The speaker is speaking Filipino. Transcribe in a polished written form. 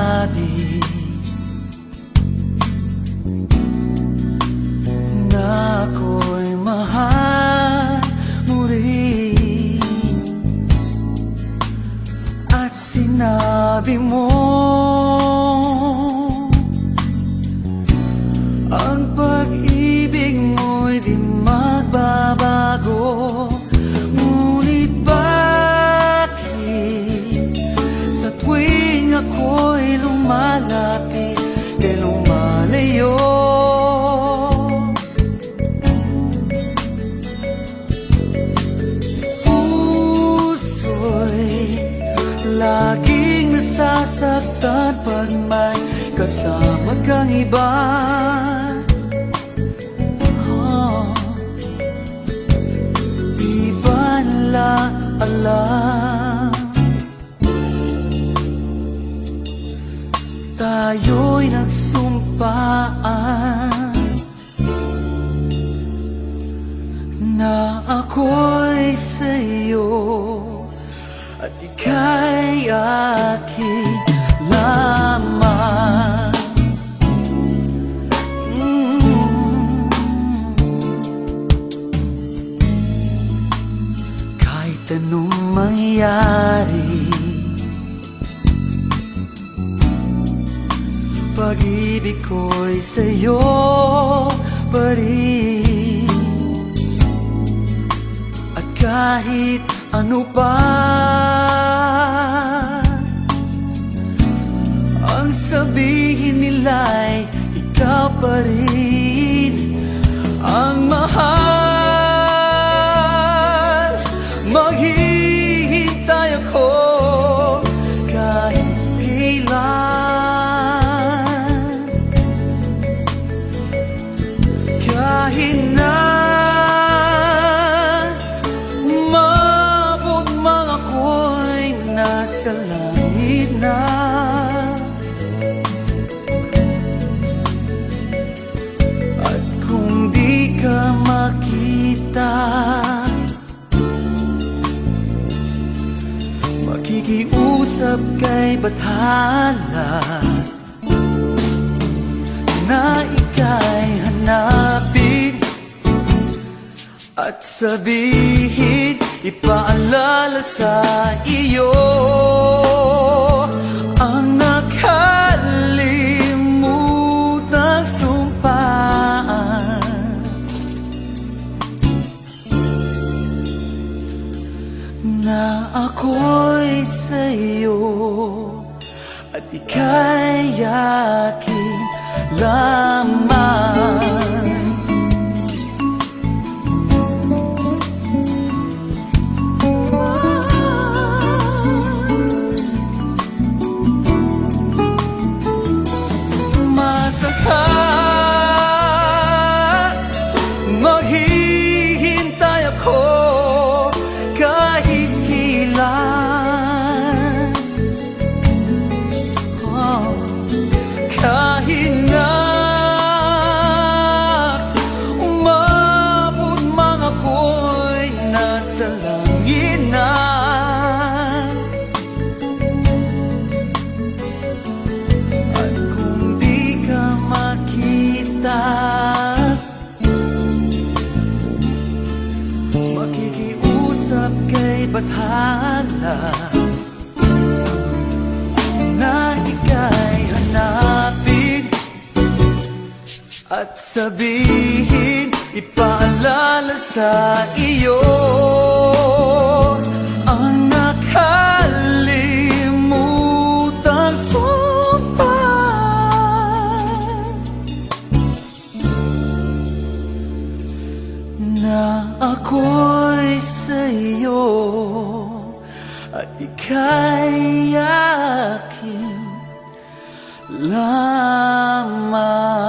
sinabi na ako'y mahal mo rin, at sinabi mo ang pag-ibig mo'y di magbabago. Ngunit bakit sa tuwing ako'y lumalapit ay lumalayo? Puso'y laging nasasaktan pag may kasama kang iba. Di ba nila alam tayo'y nagsumpaan na ako'y sa'yo at ika'y aking lamang. Kahit anong mangyari, pag-ibig ko'y sa'yo pa rin. At kahit ano pa ang sabihin nila'y ikaw pa rin ang mahal. Maghihintay ako kahit kailan, kahit na umabot man ako'y nasa langit na. At kung di ka makita, makikiusap kay Bathala na ika'y hanapin at sabihin, ipaalala sa iyo ang nakalimutang sumpaan na ako'y sa'yo at ika'y aking lamang. Maghihintay ako kahit kailan, kahit na umabot man ako'y nasa langit na. At kung di ka makita, makikiusap kay Bathala na ika'y hanapin at sabihin, ipaalala sa iyo ang nakalimutang sumpaan na ako'y sa'yo at ika'y aking lamang.